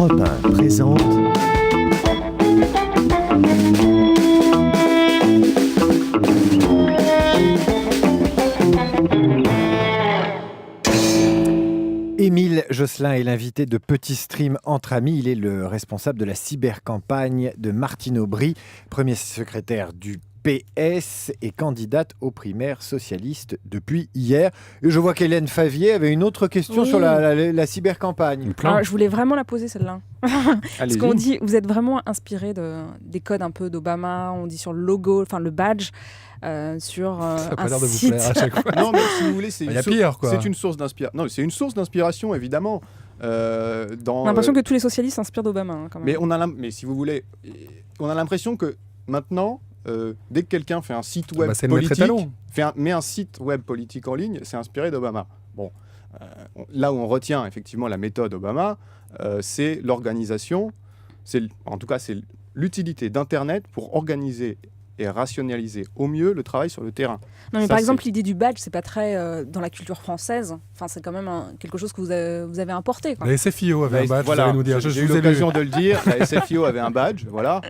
Europe 1 présente Émile Josselin est l'invité de Petit Stream Entre Amis. Il est le responsable de la cybercampagne de Martine Aubry, premier secrétaire du PS et candidate aux primaires socialistes depuis hier. Et je vois qu'Hélène Favier avait une autre question sur la cybercampagne. Alors, je voulais vraiment la poser celle-là. Parce qu'on dit, vous êtes vraiment inspiré des codes un peu d'Obama, on dit sur le logo, enfin le badge, sur ça a pas un l'air de site. vous plaire à chaque fois. Non, mais si vous voulez, c'est une source d'inspiration. Non, c'est une source d'inspiration, évidemment. On a l'impression que tous les socialistes s'inspirent d'Obama, hein, quand même. Mais si vous voulez, on a l'impression que maintenant, dès que quelqu'un fait un site web politique, met un site web politique en ligne, c'est inspiré d'Obama. Bon, là où on retient effectivement la méthode Obama, c'est l'organisation, c'est l'utilité d'Internet pour organiser et rationaliser au mieux le travail sur le terrain. Non, mais par exemple, l'idée du badge, c'est pas très dans la culture française. Enfin, c'est quand même quelque chose que vous avez importé, quoi. La SFIO avait un badge, voilà, vous allez nous dire. J'ai eu l'occasion de le dire. La SFIO avait un badge, voilà.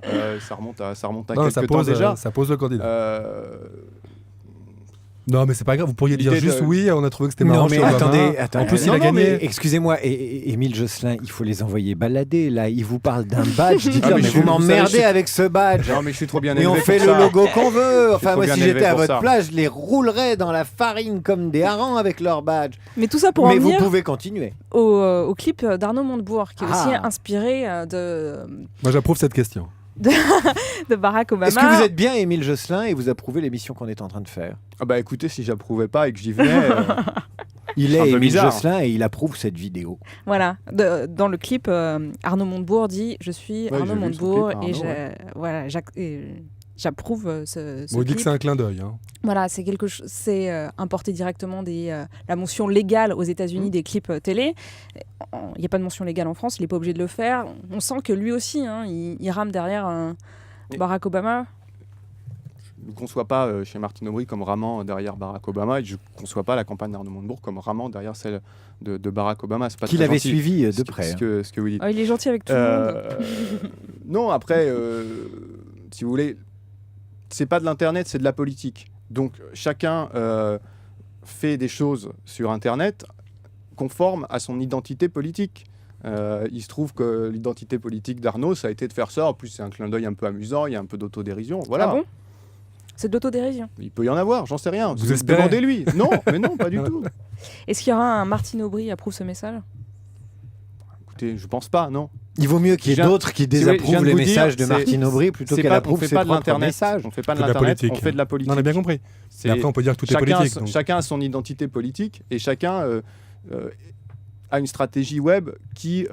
Ça remonte à quelques temps déjà. Ça pose le candidat. Non, mais c'est pas grave, vous pourriez dire juste oui, on a trouvé que c'était marrant. Non, mais attendez. En plus, il a gagné. Excusez-moi, Émile Josselin, il faut les envoyer balader. Là, il vous parle d'un badge. Dites-leur, mais vous m'emmerdez avec ce badge. Non, mais je suis trop bien élevé. Mais on fait le logo qu'on veut. Enfin, moi, si j'étais à votre place, je les roulerais dans la farine comme des harengs avec leur badge. Mais tout ça pour en venir. Mais vous pouvez continuer. Au clip d'Arnaud Montebourg, qui est aussi inspiré de. Moi, j'approuve cette question. De Barack Obama. Est-ce que vous êtes bien Émile Josselin et vous approuvez l'émission qu'on est en train de faire ? Ah bah écoutez, si j'approuvais pas et que j'y venais... Il est Émile Josselin et il approuve cette vidéo. Voilà. Dans le clip, Arnaud Montebourg dit « Je suis Arnaud Montebourg et j'approuve ce on clip. » dit que c'est un clin d'œil. Hein. Voilà, c'est importé directement la mention légale aux États-Unis des clips télé. Il n'y a pas de mention légale en France, il n'est pas obligé de le faire. On sent que lui aussi, il rame derrière Barack Obama. Je ne conçois pas chez Martine Aubry comme ramant derrière Barack Obama et je ne conçois pas la campagne d'Arnaud Montebourg comme ramant derrière celle de Barack Obama. C'est pas qu'il avait suivi de près. Ce que vous dites. Il est gentil avec tout le monde. Non, après, si vous voulez, c'est pas de l'Internet, c'est de la politique. Donc chacun fait des choses sur Internet conformes à son identité politique. Il se trouve que l'identité politique d'Arnaud, ça a été de faire ça. En plus, c'est un clin d'œil un peu amusant, il y a un peu d'autodérision. Voilà. Ah bon ? C'est de l'autodérision. Il peut y en avoir, j'en sais rien. Vous espérez ? Demandez-lui. Non, mais non, pas du tout. Est-ce qu'il y aura un Martine Aubry approuve ce message ? Écoutez, je pense pas, non. Il vaut mieux qu'il y ait d'autres qui désapprouvent les messages de Martine Aubry plutôt qu'elle approuve ses propres messages. On fait pas de l'Internet, on fait de la politique. Non, on a bien compris. Et après, on peut dire que tout est politique. Chacun a son identité politique et chacun a une stratégie web qui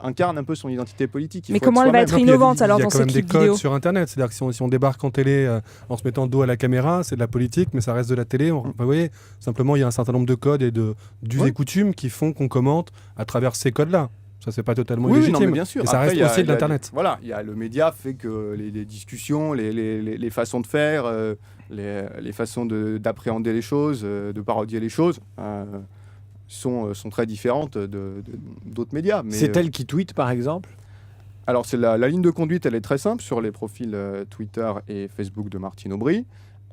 incarne un peu son identité politique. Mais comment elle va être innovante alors dans ces clips vidéo ? Il y a quand même des codes sur Internet. C'est-à-dire que si on débarque en télé en se mettant le dos à la caméra, c'est de la politique, mais ça reste de la télé. Vous voyez, simplement, il y a un certain nombre de codes et d'us et coutumes qui font qu'on commente à travers ces codes-là. Ça, c'est pas totalement illégitime. Non, mais bien sûr. Et ça reste aussi de l'Internet. Voilà, il y a le média fait que les discussions, les façons de faire, les façons d'appréhender les choses, de parodier les choses... sont très différentes d'autres médias. Mais, c'est elle qui tweet, par exemple ? Alors, la ligne de conduite, elle est très simple sur les profils Twitter et Facebook de Martine Aubry.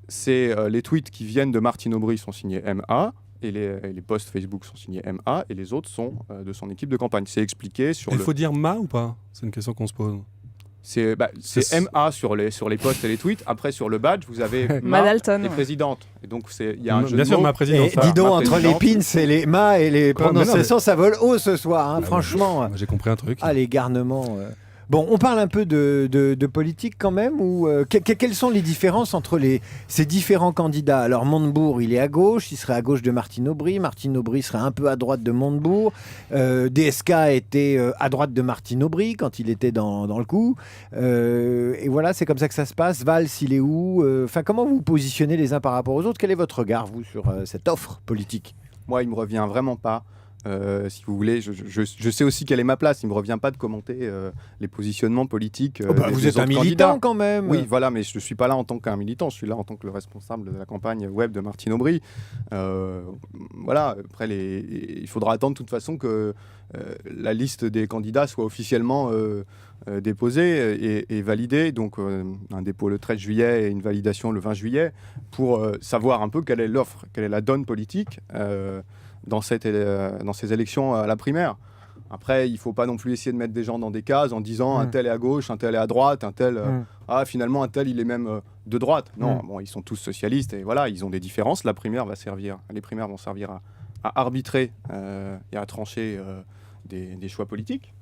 C'est les tweets qui viennent de Martine Aubry sont signés MA, et les posts Facebook sont signés MA, et les autres sont de son équipe de campagne. C'est expliqué sur Il faut dire MA ou pas ? C'est une question qu'on se pose. C'est MA sur les posts et les tweets. Après, sur le badge, vous avez Madalton et présidente. Et donc, il y a un jeu bien de sûr, mots. ma présidente. Dis donc, entre les pins et les mâts et les prononciations, ça vole haut ce soir, franchement. J'ai compris un truc. Les garnements. Bon, on parle un peu de politique quand même, ou quelles sont les différences entre ces différents candidats ? Alors Montebourg, il est à gauche, il serait à gauche de Martine Aubry. Martine Aubry serait un peu à droite de Montebourg. DSK était à droite de Martine Aubry quand il était dans le coup. Et voilà, c'est comme ça que ça se passe. Valls, il est où ? Comment vous vous positionnez les uns par rapport aux autres ? Quel est votre regard, vous, sur cette offre politique ? Moi, il me revient vraiment pas si vous voulez. Je sais aussi quelle est ma place. Il ne me revient pas de commenter les positionnements politiques. Vous êtes un militant quand même. Oui, voilà, mais je ne suis pas là en tant qu'un militant. Je suis là en tant que le responsable de la campagne web de Martine Aubry. Voilà. Après, il faudra attendre de toute façon que la liste des candidats soit officiellement déposée et validée. Donc, un dépôt le 13 juillet et une validation le 20 juillet pour savoir un peu quelle est l'offre, quelle est la donne politique dans ces élections à la primaire. Après, il ne faut pas non plus essayer de mettre des gens dans des cases en disant un tel est à gauche, un tel est à droite, un tel... finalement, un tel, il est même de droite. Non, bon, ils sont tous socialistes et voilà, ils ont des différences. Les primaires vont servir à arbitrer et à trancher des choix politiques.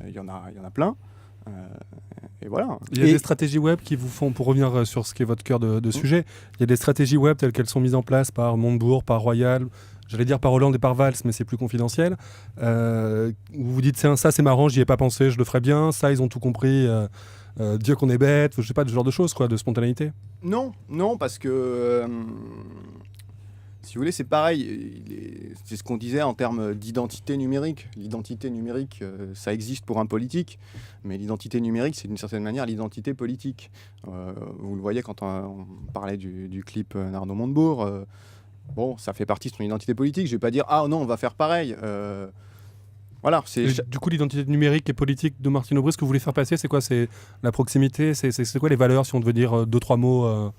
Il y en a plein. Et voilà. Il y a des stratégies web qui vous font, pour revenir sur ce qui est votre cœur de sujet, il y a des stratégies web telles qu'elles sont mises en place par Montebourg, par Royal, j'allais dire par Hollande et par Valls, mais c'est plus confidentiel. Vous vous dites, ça c'est marrant, j'y ai pas pensé, je le ferais bien, ça ils ont tout compris, Dieu qu'on est bête, je sais pas, ce genre de choses, quoi, de spontanéité. Non, parce que... si vous voulez, c'est pareil. C'est ce qu'on disait en termes d'identité numérique. L'identité numérique, ça existe pour un politique, mais l'identité numérique, c'est d'une certaine manière l'identité politique. Vous le voyez quand on parlait du clip d'Arnaud Montebourg. Bon, ça fait partie de son identité politique. Je ne vais pas dire « Ah non, on va faire pareil ». Voilà, du coup, l'identité numérique et politique de Martine Aubry, ce que vous voulez faire passer, c'est quoi? C'est la proximité? C'est quoi les valeurs, si on devait dire 2-3 mots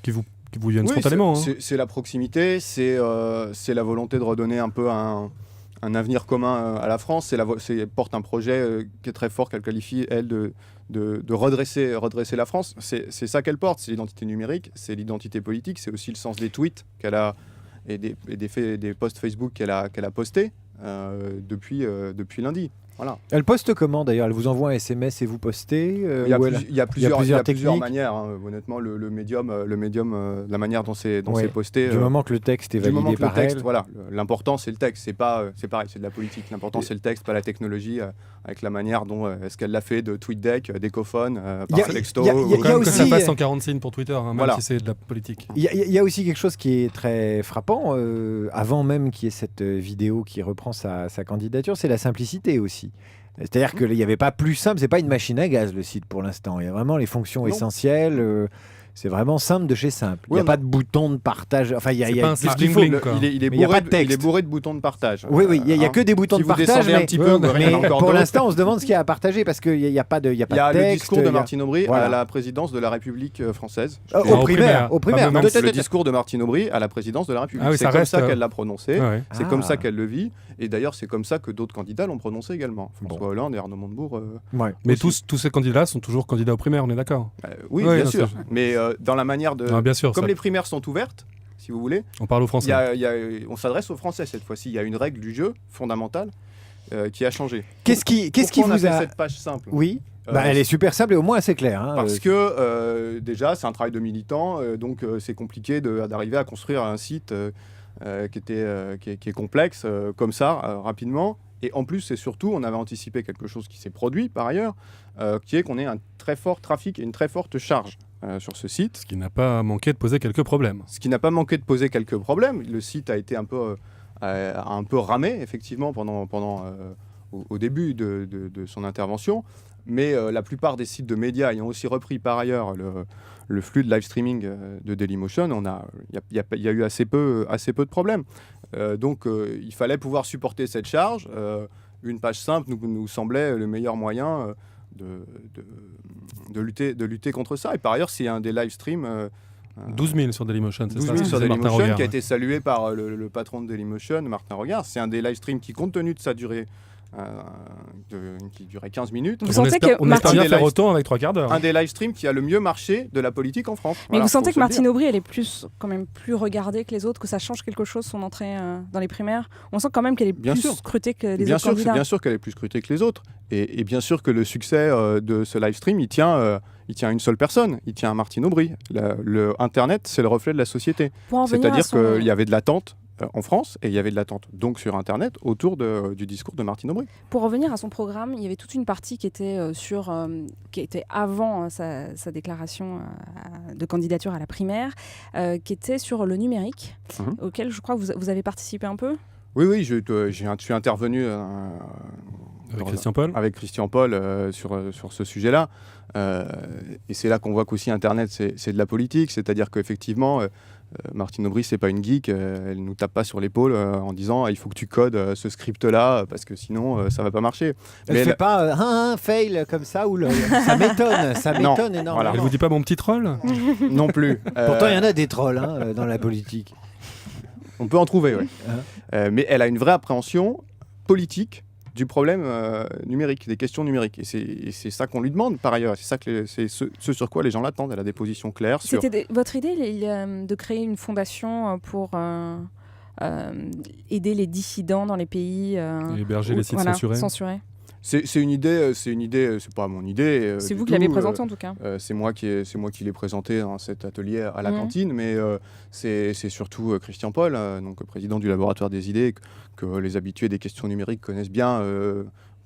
qui vous viennent spontanément? C'est la proximité, c'est la volonté de redonner un peu un avenir commun à la France. Porte un projet qui est très fort, qu'elle qualifie, elle, de redresser la France. C'est ça qu'elle porte, c'est l'identité numérique, c'est l'identité politique, c'est aussi le sens des tweets qu'elle a et des posts Facebook qu'elle a postés depuis lundi. Voilà. Elle poste comment d'ailleurs? Elle vous envoie un SMS et vous postez il y a plusieurs manières. Honnêtement, le médium, la manière dont c'est posté. Du moment que le texte est validé par elle. Voilà, l'important c'est le texte. C'est pareil, c'est de la politique. L'important c'est le texte, pas la technologie, avec la manière dont est-ce qu'elle l'a fait de TweetDeck, d'Ecophone, par Sexto. Il y a aussi que ça fasse 140 signes pour Twitter, même si c'est de la politique. Il y a aussi quelque chose qui est très frappant, avant même qu'il y ait cette vidéo qui reprend sa candidature, c'est la simplicité aussi. C'est-à-dire qu'il n'y avait pas plus simple, c'est pas une machine à gaz le site pour l'instant. Il y a vraiment les fonctions essentielles. C'est vraiment simple de chez simple. Il n'y a pas de bouton de partage. Enfin, il est bourré de boutons de partage. Oui, il n'y a que des boutons de partage. Mais pour l'instant, on se demande ce qu'il y a à partager parce qu'il n'y a pas de texte. Il y a le discours de Martine Aubry à la présidence de la République française. Au primaire. Le discours de Martine Aubry à la présidence de la République. C'est comme ça qu'elle l'a prononcé. C'est comme ça qu'elle le vit. Et d'ailleurs, c'est comme ça que d'autres candidats l'ont prononcé également. François Hollande et Arnaud Montebourg. Mais tous ces candidats sont toujours candidats aux primaires, on est d'accord? Oui, bien sûr. Mais dans la manière de... bien sûr, comme les primaires sont ouvertes, si vous voulez... On parle aux Français. On s'adresse aux Français cette fois-ci. Il y a une règle du jeu fondamentale qui a changé. Qu'est-ce qui vous a... cette page simple? Oui. Elle est super simple et au moins assez claire. Parce que déjà, c'est un travail de militant, donc c'est compliqué d'arriver à construire un site qui est complexe comme ça, rapidement. Et en plus, et surtout, on avait anticipé quelque chose qui s'est produit par ailleurs, qui est qu'on ait un très fort trafic et une très forte charge sur ce site. Ce qui n'a pas manqué de poser quelques problèmes. Le site a été un peu ramé, effectivement, au début de son intervention. Mais la plupart des sites de médias ayant aussi repris par ailleurs le flux de live streaming de Dailymotion, il y a eu assez peu de problèmes. Donc il fallait pouvoir supporter cette charge. Une page simple nous semblait le meilleur moyen de lutter contre ça. Et par ailleurs, c'est un des live streams... 12 000 sur Dailymotion, c'est 12 000 sur Dailymotion, qui a été salué par le patron de Dailymotion, Martin Regard. C'est un des live streams qui, compte tenu de sa durée, qui durait 15 minutes. On espère bien faire autant avec 3 quarts d'heure. Un des live streams qui a le mieux marché de la politique en France. Mais vous sentez que Martine Aubry, elle est quand même plus regardée que les autres, que ça change quelque chose son entrée dans les primaires? On sent quand même qu'elle est plus scrutée que les autres candidats. Bien sûr qu'elle est plus scrutée que les autres. Et bien sûr que le succès de ce live stream, il tient à une seule personne. Il tient à Martine Aubry. Internet, c'est le reflet de la société. C'est-à-dire qu'il y avait de l'attente en France, et il y avait de l'attente donc sur Internet autour du discours de Martine Aubry. Pour revenir à son programme, il y avait toute une partie qui était qui était avant sa déclaration de candidature à la primaire, qui était sur le numérique, auquel je crois que vous avez participé un peu. Oui, je suis intervenu avec Christian Paul sur ce sujet-là. Et c'est là qu'on voit qu'aussi Internet, c'est de la politique. C'est-à-dire qu'effectivement, Martine Aubry, c'est pas une geek. Elle nous tape pas sur l'épaule en disant il faut que tu codes ce script-là parce que sinon, ça va pas marcher. Elle fait pas un fail comme ça où ça m'étonne. Ça m'étonne énormément. Voilà. Elle vous dit pas mon petit troll? Non plus. Pourtant, il y en a des trolls dans la politique. On peut en trouver, oui. Mais elle a une vraie appréhension politique du problème numérique, des questions numériques. Et c'est ça qu'on lui demande, par ailleurs. C'est ce sur quoi les gens l'attendent. Elle a des positions claires. C'était votre idée de créer une fondation pour aider les dissidents dans les pays... héberger les sites censurés. C'est une idée, c'est pas mon idée. C'est vous qui l'avez présenté en tout cas. C'est moi qui l'ai présenté dans cet atelier à la cantine, mais c'est surtout Christian Paul, donc président du laboratoire des idées, que les habitués des questions numériques connaissent bien.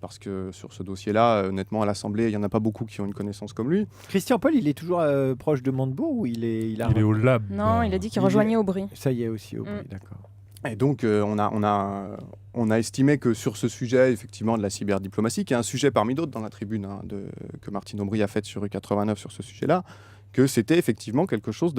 Parce que sur ce dossier-là, honnêtement, à l'Assemblée, il n'y en a pas beaucoup qui ont une connaissance comme lui. Christian Paul, il est toujours proche de Montebourg ou il est au lab. Non, il a dit qu'il rejoignait Aubry. Ça y est aussi, Aubry, d'accord. Et donc, on a estimé que sur ce sujet, effectivement, de la cyberdiplomatie, qui est un sujet parmi d'autres dans la tribune que Martine Aubry a faite sur U89 sur ce sujet-là, que c'était effectivement quelque chose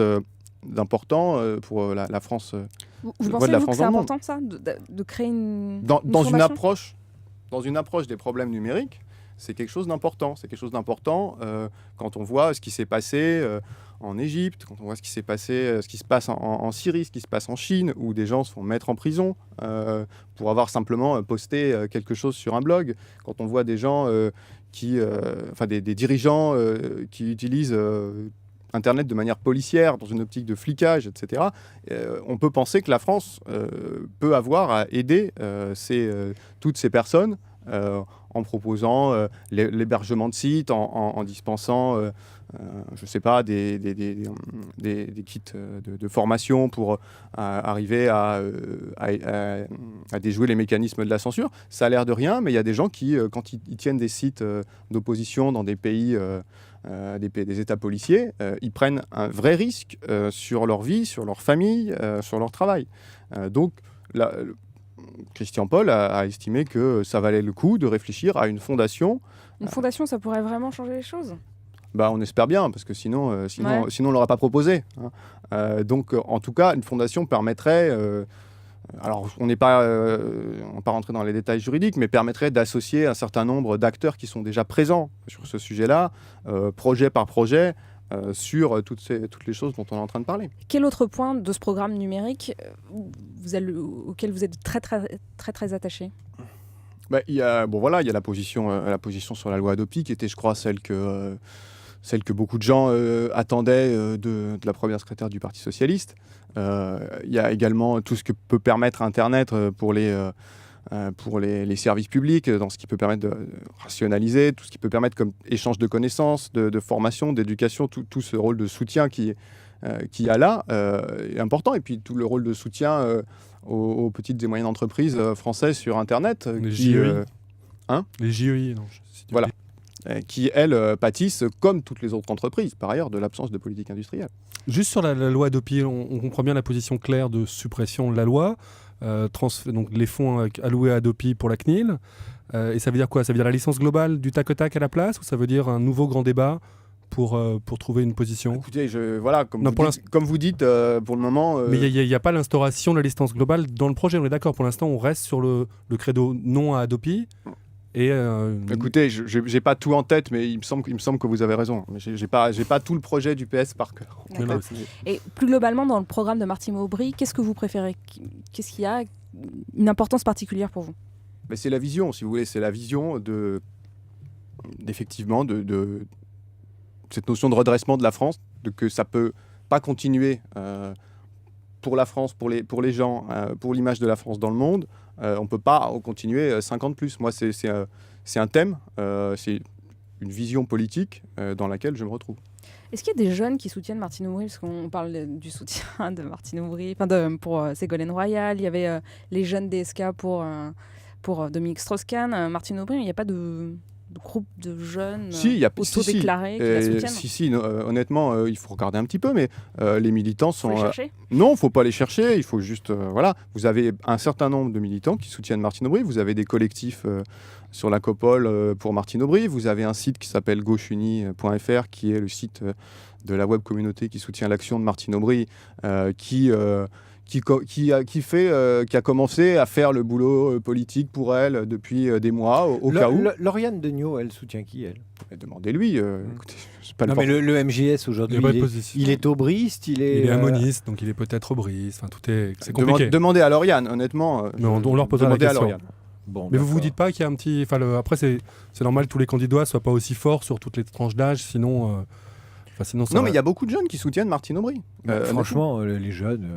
d'important pour la France. Vous pensez que c'est important, ça, de créer une dans une approche des problèmes numériques, c'est quelque chose d'important. C'est quelque chose d'important quand on voit ce qui s'est passé en Égypte, quand on voit ce qui s'est passé, ce qui se passe en Syrie, ce qui se passe en Chine, où des gens se font mettre en prison pour avoir simplement posté quelque chose sur un blog. Quand on voit des gens des dirigeants qui utilisent Internet de manière policière, dans une optique de flicage, etc., on peut penser que la France peut avoir à aider toutes ces personnes en proposant l'hébergement de sites, en dispensant, je ne sais pas, des kits de formation pour arriver à déjouer les mécanismes de la censure. Ça a l'air de rien, mais il y a des gens qui, quand ils tiennent des sites d'opposition dans des pays... des États policiers, ils prennent un vrai risque sur leur vie, sur leur famille, sur leur travail. Donc, Christian Paul a estimé que ça valait le coup de réfléchir à une fondation. Une fondation, ça pourrait vraiment changer les choses ? On espère bien, parce que sinon on ne l'aurait pas proposé. Donc, en tout cas, une fondation permettrait... alors, on n'est pas, on va pas rentrer dans les détails juridiques, mais permettrait d'associer un certain nombre d'acteurs qui sont déjà présents sur ce sujet-là, projet par projet, sur toutes les choses dont on est en train de parler. Quel autre point de ce programme numérique auquel vous êtes très, très, très, très attaché ? Il y a la position sur la loi Hadopi, qui était, je crois, celle que beaucoup de gens attendaient de la première secrétaire du Parti socialiste. Il y a également tout ce que peut permettre Internet pour les services publics, dans ce qui peut permettre de rationaliser, tout ce qui peut permettre comme échange de connaissances, de formation, d'éducation, tout ce rôle de soutien qui a là est important. Et puis tout le rôle de soutien aux petites et moyennes entreprises françaises sur Internet. Les JEI. Les JEI, non. Voilà. Qui, elles, pâtissent, comme toutes les autres entreprises, par ailleurs, de l'absence de politique industrielle. Juste sur la loi Hadopi, on comprend bien la position claire de suppression de la loi, donc les fonds alloués à Hadopi pour la CNIL. Et ça veut dire quoi ? Ça veut dire la licence globale du tac-au-tac à la place, ou ça veut dire un nouveau grand débat pour trouver une position ? Écoutez, comme vous dites, pour le moment... Mais il n'y a pas l'instauration de la licence globale dans le projet, on est d'accord. Pour l'instant, on reste sur le credo non à Hadopi. Écoutez, j'ai pas tout en tête, mais il me semble que vous avez raison. J'ai pas tout le projet du PS par cœur. Et plus globalement, dans le programme de Martine Aubry, qu'est-ce que vous préférez ? Qu'est-ce qui a une importance particulière pour vous ? C'est la vision, si vous voulez. C'est la vision d'effectivement de cette notion de redressement de la France, que ça peut pas continuer pour la France, pour les gens, pour l'image de la France dans le monde. On ne peut pas continuer 50 plus. Moi, c'est un thème, c'est une vision politique dans laquelle je me retrouve. Est-ce qu'il y a des jeunes qui soutiennent Martine Aubry ? Parce qu'on parle du soutien de Martine Aubry, pour Ségolène Royal, il y avait les jeunes DSK pour Dominique Strauss-Kahn. Martine Aubry, il n'y a pas de groupes de jeunes autodéclarés qui la soutiennent. Honnêtement, il faut regarder un petit peu, mais les militants sont... Faut les chercher. Non, il ne faut pas les chercher, il faut juste... voilà, vous avez un certain nombre de militants qui soutiennent Martine Aubry, vous avez des collectifs sur la Copole pour Martine Aubry, vous avez un site qui s'appelle gaucheunie.fr qui est le site de la web communauté qui soutient l'action de Martine Aubry, qui a commencé à faire le boulot politique pour elle depuis des mois, au cas où. Lauriane Degnaud, elle soutient qui, elle ? Demandez-lui. Écoutez, c'est pas non, mais le MJS aujourd'hui, il est aubriste, il est amoniste, donc il est peut-être aubriste. Enfin, c'est compliqué. Demandez à Lauriane, honnêtement. On leur posera la question. Bon, mais vous dites pas qu'il y a un petit... Après, c'est normal que tous les candidats ne soient pas aussi forts sur toutes les tranches d'âge, sinon... non, mais il y a beaucoup de jeunes qui soutiennent Martine Aubry. Franchement, les jeunes,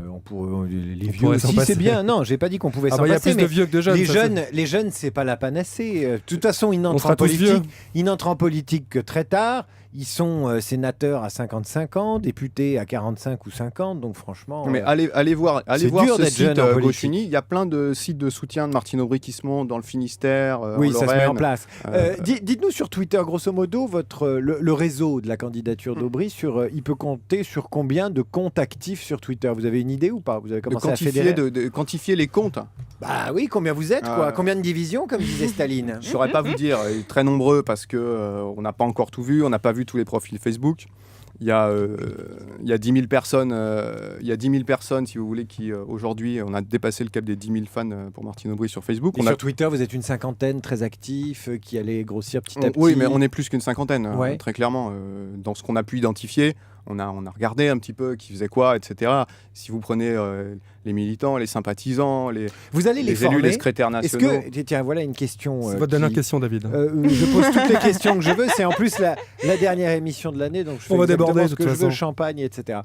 les vieux aussi, c'est bien. Non, j'ai pas dit qu'on pouvait s'en passer. Il y a plus de vieux que de jeunes. Les jeunes, c'est pas la panacée. De toute façon, ils n'entrent en politique que très tard. Ils sont sénateurs à 55 ans, députés à 45 ou 50, donc franchement... Mais allez voir ce site Gauche-Unie. Il y a plein de sites de soutien de Martine Aubry qui se montent dans le Finistère, oui, en ça Lorraine. Se met en place. Dites-nous sur Twitter, grosso modo, le réseau de la candidature d'Aubry, il peut compter sur combien de comptes actifs sur Twitter ? Vous avez une idée ou pas ? Vous avez commencé à fédérer de quantifier les comptes. Bah oui, combien vous êtes, quoi ? Combien de divisions, comme disait Staline ? Je ne saurais pas vous dire. Très nombreux, parce qu'on n'a pas encore tout vu, on n'a pas vu tous les profils Facebook. Il y a 10 000 personnes, si vous voulez, qui aujourd'hui, on a dépassé le cap des 10 000 fans pour Martine Aubry sur Facebook. Sur Twitter, vous êtes une cinquantaine très actifs qui allait grossir petit à petit. Oui, mais on est plus qu'une cinquantaine, très clairement. Dans ce qu'on a pu identifier, on a regardé un petit peu qui faisait quoi, etc. Si vous prenez les militants, les sympathisants, les élus, les secrétaires nationaux. Tiens, voilà une question. C'est votre dernière question, David. Je pose toutes les questions que je veux. C'est en plus la dernière émission de l'année, donc je fais exactement ce que je veux, champagne, etc.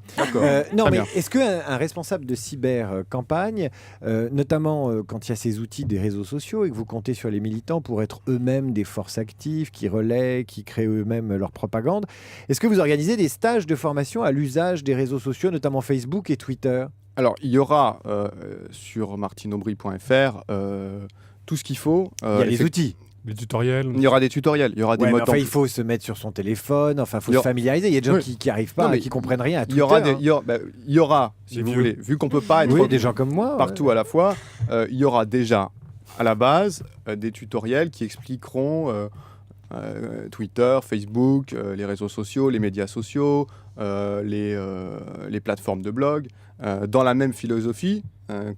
Non, mais est-ce qu'un responsable de cyber-campagne, notamment quand il y a ces outils des réseaux sociaux et que vous comptez sur les militants pour être eux-mêmes des forces actives, qui relaient, qui créent eux-mêmes leur propagande, est-ce que vous organisez des stages de formation à l'usage des réseaux sociaux, notamment Facebook et Twitter ? Alors, il y aura sur martineaubry.fr tout ce qu'il faut. Il y a les outils. Les tutoriels. Il y aura des tutoriels. Il y aura des modes. Il faut se mettre sur son téléphone. Enfin, il faut se familiariser. Il y a des gens qui n'arrivent pas, qui comprennent rien à Twitter. Il y aura, si vous voulez, vu qu'on peut pas être des gens comme moi partout à la fois, il y aura déjà à la base des tutoriels qui expliqueront Twitter, Facebook, les réseaux sociaux, les médias sociaux, les plateformes de blog, dans la même philosophie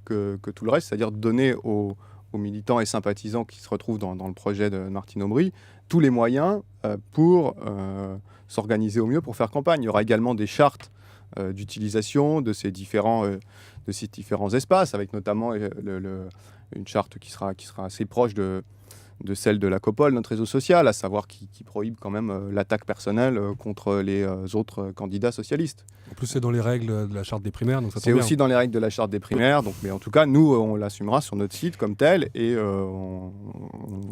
que tout le reste, c'est-à-dire donner aux militants et sympathisants qui se retrouvent dans le projet de Martine Aubry tous les moyens pour s'organiser au mieux pour faire campagne. Il y aura également des chartes d'utilisation de ces différents espaces, avec notamment une charte qui sera assez proche de celle de la Copole, notre réseau social, à savoir qui prohibe quand même l'attaque personnelle contre les autres candidats socialistes. En plus, c'est dans les règles de la charte des primaires. Donc ça c'est aussi dans les règles de la charte des primaires. Donc, mais en tout cas, nous, on l'assumera sur notre site comme tel et on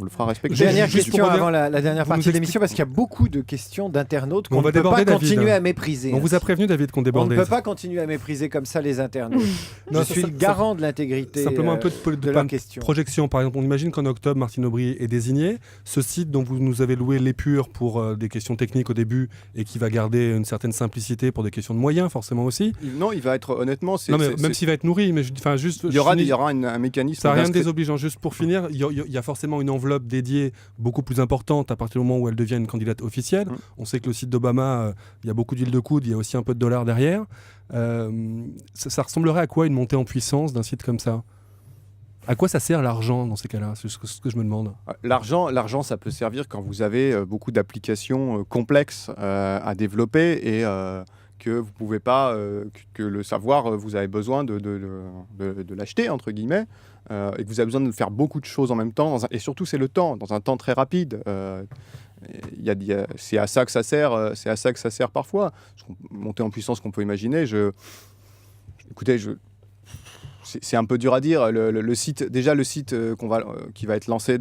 le fera respecter. Dernière question avant la dernière partie de l'émission, parce qu'il y a beaucoup de questions d'internautes qu'on ne peut pas continuer à mépriser. On vous a prévenu, David, qu'on débordait. On ne peut pas continuer à mépriser comme ça les internautes. Je suis le garant de l'intégrité. Simplement un peu de leur question. Projection. Par exemple, on imagine qu'en octobre, Martine Aubry est désignée. Ce site dont vous nous avez loué l'épure pour des questions techniques au début et qui va garder une certaine simplicité pour des questions de moyens, forcément aussi. Non, il va être, honnêtement... même s'il va être nourri, mais juste... Il y aura un mécanisme... Ça n'a rien de désobligeant. Juste pour finir, il y a forcément une enveloppe dédiée beaucoup plus importante à partir du moment où elle devient une candidate officielle. On sait que le site d'Obama, il y a beaucoup d'huile de coude, il y a aussi un peu de dollars derrière. Ça ressemblerait à quoi une montée en puissance d'un site comme ça ? À quoi ça sert l'argent dans ces cas-là ? C'est ce que je me demande. L'argent, ça peut servir quand vous avez beaucoup d'applications complexes à développer et que vous pouvez pas, que le savoir, vous avez besoin de l'acheter, entre guillemets, et que vous avez besoin de faire beaucoup de choses en même temps. Et surtout, c'est le temps, dans un temps très rapide. C'est à ça que ça sert parfois. Monter en puissance qu'on peut imaginer. Écoutez, c'est un peu dur à dire. Le site qui va être lancé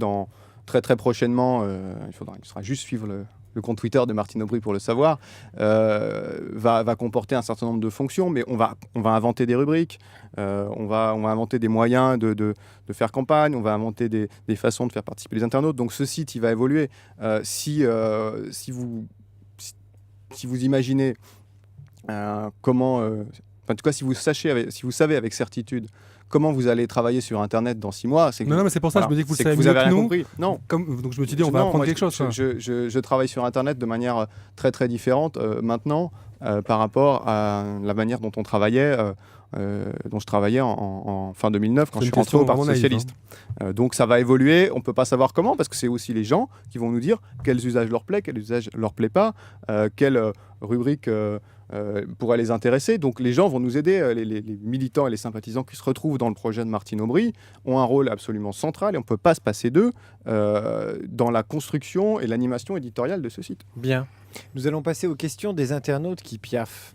très très prochainement, il faudra juste suivre le compte Twitter de Martine Aubry pour le savoir, va comporter un certain nombre de fonctions, mais on va inventer des rubriques, on va inventer des moyens de faire campagne, on va inventer des façons de faire participer les internautes. Donc ce site, il va évoluer. Si vous imaginez comment... en tout cas, si vous savez avec certitude comment vous allez travailler sur Internet dans 6 mois, c'est que... Non, mais c'est pour ça que je me dis que vous savez mieux avez rien que nous. compris. Non. Donc je me suis dit, on va apprendre quelque chose. Je travaille sur Internet de manière très très différente maintenant par rapport à la manière dont on travaillait, dont je travaillais en fin 2009 quand je suis rentré au Parti Socialiste. Donc ça va évoluer, on ne peut pas savoir comment, parce que c'est aussi les gens qui vont nous dire quels usages leur plaît, quels usages leur plaît pas, quelle rubrique pourrait les intéresser. Donc les gens vont nous aider, les militants et les sympathisants qui se retrouvent dans le projet de Martine Aubry ont un rôle absolument central et on ne peut pas se passer d'eux dans la construction et l'animation éditoriale de ce site. Bien. Nous allons passer aux questions des internautes qui piaffent.